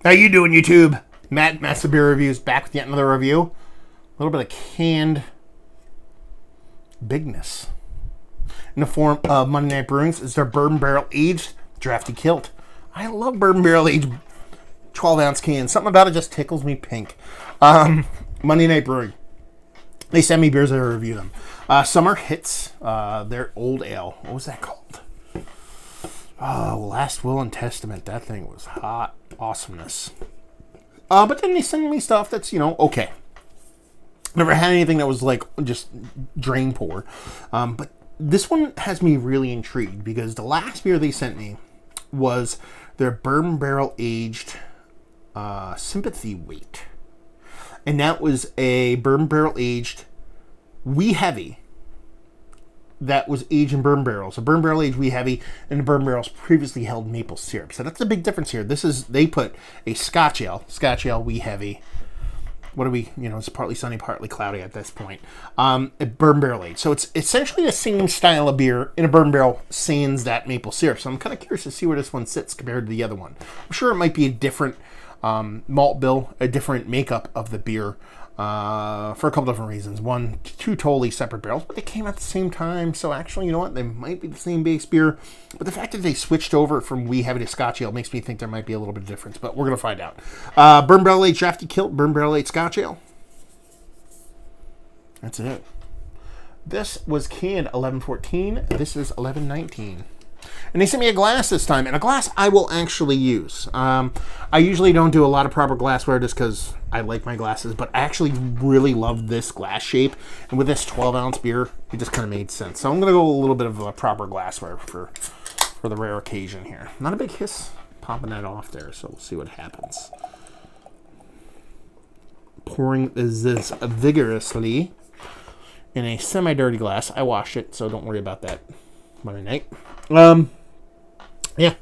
How you doing, YouTube? Matt, Master Beer Reviews, back with yet another review. A little bit of canned bigness in the form of Monday Night Brewing's. It's their bourbon barrel aged Drafty Kilt. I love bourbon barrel aged 12-ounce cans. Something about it just tickles me pink. Monday Night Brewing. They send me beers, I review them. Summer Hits, their old ale. What was that called? Oh, Last Will and Testament. That thing was hot awesomeness. But then they send me stuff that's, okay. Never had anything that was like just drain pour. But this one has me really intrigued because the last beer they sent me was their bourbon barrel aged Sympathy Weight. And that was a bourbon barrel aged wee heavy that was aged in bourbon barrels. A bourbon barrel aged wee heavy, and the bourbon barrels previously held maple syrup. So that's the big difference here. They put a Scotch ale wee heavy. What are we, it's partly sunny, partly cloudy at this point. A bourbon barrel aged. So it's essentially the same style of beer in a bourbon barrel sans that maple syrup. So I'm kind of curious to see where this one sits compared to the other one. I'm sure it might be a different malt bill, a different makeup of the beer for a couple different reasons. One, two totally separate barrels, but they came at the same time. So actually, you know what? They might be the same base beer, but the fact that they switched over from wee heavy to Scotch ale makes me think there might be a little bit of difference, but we're going to find out. Bourbon barrel aged Drafty Kilt, bourbon barrel aged Scotch ale. That's it. This was canned 11/14. This is 11/19. And they sent me a glass this time, and a glass I will actually use. I usually don't do a lot of proper glassware just because I like my glasses, but I actually really love this glass shape. And with this 12-ounce beer, it just kind of made sense. So I'm going to go a little bit of a proper glassware for the rare occasion here. Not a big hiss popping that off there, so we'll see what happens. Pouring this vigorously in a semi-dirty glass. I washed it, so don't worry about that Monday night. Yeah,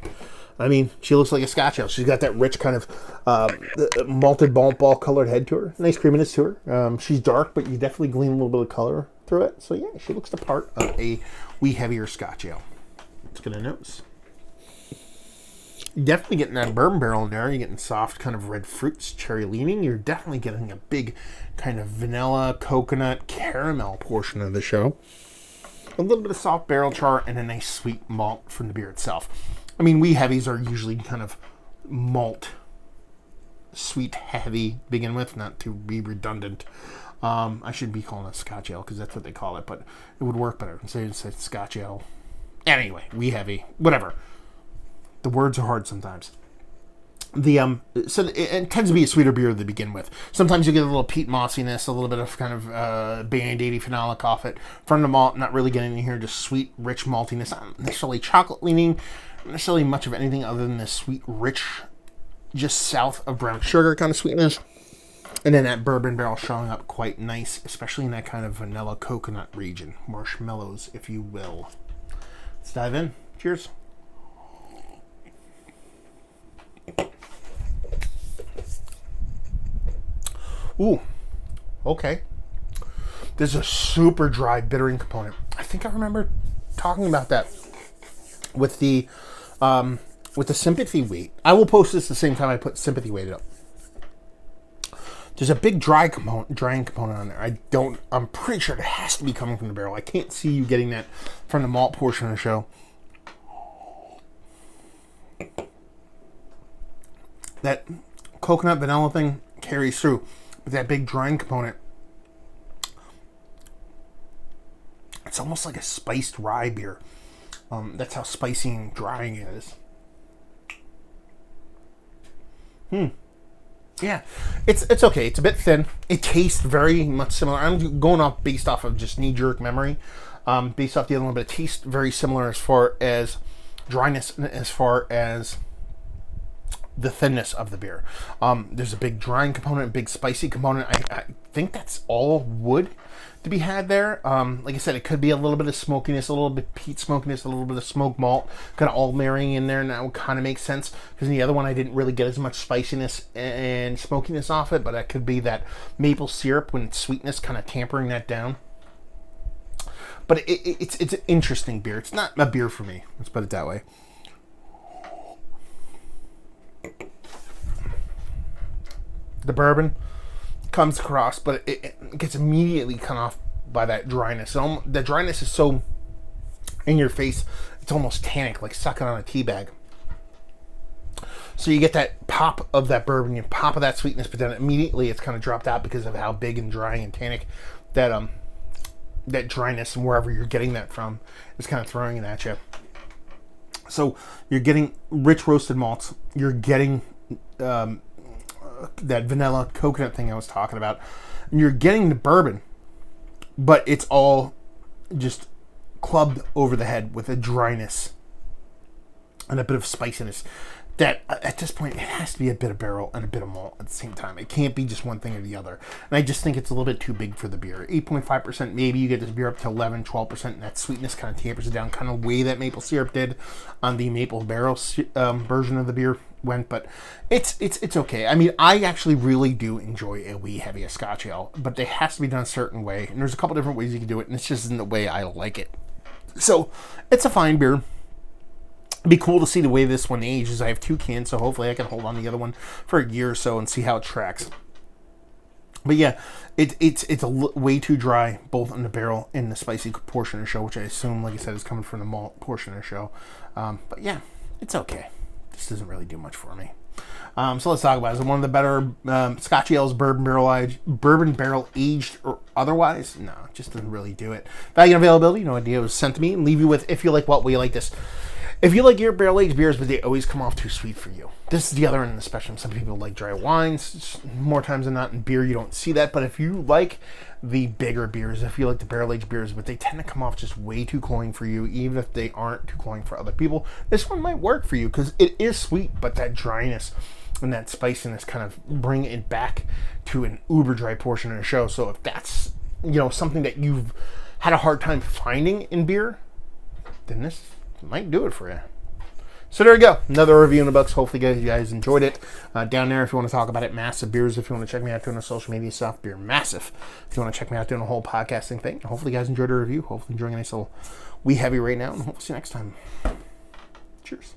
I mean, she looks like a Scotch ale. She's got that rich kind of malted malt ball colored head to her. Nice creaminess to her. She's dark, but you definitely glean a little bit of color through it. So yeah, she looks the part of a wee heavier Scotch ale. Let's get a nose. Definitely getting that bourbon barrel in there. You're getting soft kind of red fruits, cherry leaning. You're definitely getting a big kind of vanilla, coconut, caramel portion of the show. A little bit of soft barrel char and a nice sweet malt from the beer itself. I mean, wee heavies are usually kind of malt, sweet heavy to begin with, not to be redundant. I should be calling it Scotch ale because that's what they call it, but it would work better. Say it's Scotch ale. Anyway, wee heavy, whatever. The words are hard sometimes. So it tends to be a sweeter beer to begin with. Sometimes you get a little peat mossiness, a little bit of kind of band-aidy phenolic off it. From the malt, not really getting in here, just sweet, rich maltiness. Not necessarily chocolate leaning, not necessarily much of anything other than this sweet, rich, just south of brown sugar kind of sweetness. And then that bourbon barrel showing up quite nice, especially in that kind of vanilla coconut region. Marshmallows, if you will. Let's dive in. Cheers. Ooh, okay. There's a super dry bittering component. I think I remember talking about that with the Sympathy Weight. I will post this the same time I put Sympathy Weight up. There's a big drying component on there. I'm pretty sure it has to be coming from the barrel. I can't see you getting that from the malt portion of the show. That coconut vanilla thing carries through. With that big drying component, it's almost like a spiced rye beer. That's how spicy and drying it is. Yeah, it's okay. It's a bit thin. It tastes very much similar. I'm going off based off of just knee-jerk memory. Based off the other one, but it tastes very similar as far as dryness and as far as the thinness of the beer. There's a big drying component, a big spicy component. I think that's all wood to be had there. Like I said, it could be a little bit of smokiness, a little bit peat smokiness, a little bit of smoked malt, kind of all marrying in there, and that would kind of make sense. Because in the other one, I didn't really get as much spiciness and smokiness off it, but that could be that maple syrup when sweetness kind of tampering that down. But it's an interesting beer. It's not a beer for me. Let's put it that way. the bourbon comes across, but it gets immediately cut off by that dryness. The dryness is so in your face, it's almost tannic, like sucking on a tea bag. So you get that pop of that bourbon, you pop of that sweetness, but then immediately it's kind of dropped out because of how big and dry and tannic that dryness and wherever you're getting that from is kind of throwing it at you. So you're getting rich roasted malts. You're getting that vanilla coconut thing I was talking about. And you're getting the bourbon, but it's all just clubbed over the head with a dryness and a bit of spiciness that at this point it has to be a bit of barrel and a bit of malt at the same time. It can't be just one thing or the other. And I just think it's a little bit too big for the beer. 8.5%, maybe you get this beer up to 11, 12%, and that sweetness kind of tapers it down, kind of the way that maple syrup did on the maple barrel version of the beer went. But it's okay. I mean, I actually really do enjoy a wee heavy Scotch ale, but it has to be done a certain way. And there's a couple different ways you can do it, and it's just isn't the way I like it. So it's a fine beer. It'd be cool to see the way this one ages. I have 2 cans, so hopefully I can hold on to the other one for a year or so and see how it tracks. But yeah, it's way too dry, both on the barrel and the spicy portion of the show, which I assume, like I said, is coming from the malt portion of the show. But yeah, it's okay. This doesn't really do much for me. So let's talk about it. Is it one of the better Scotch ales, bourbon barrel aged or otherwise? No, it just doesn't really do it. Value and availability, no idea. It was sent to me, and leave you with, if you like what, will you like this? If you like your barrel-aged beers, but they always come off too sweet for you. This is the other end of the spectrum. Some people like dry wines. More times than not in beer, you don't see that. But if you like the bigger beers, if you like the barrel-aged beers, but they tend to come off just way too cloying for you, even if they aren't too cloying for other people, this one might work for you because it is sweet, but that dryness and that spiciness kind of bring it back to an uber dry portion of the show. So if that's, something that you've had a hard time finding in beer, then this might do it for you. So there you go. Another review in the books. Hopefully you guys enjoyed it. Down there, if you want to talk about it, Massive Beers. If you want to check me out doing the social media stuff, Beer Massive. If you want to check me out doing the whole podcasting thing. Hopefully you guys enjoyed the review. Hopefully enjoying a nice little wee heavy right now. And hopefully see you next time. Cheers.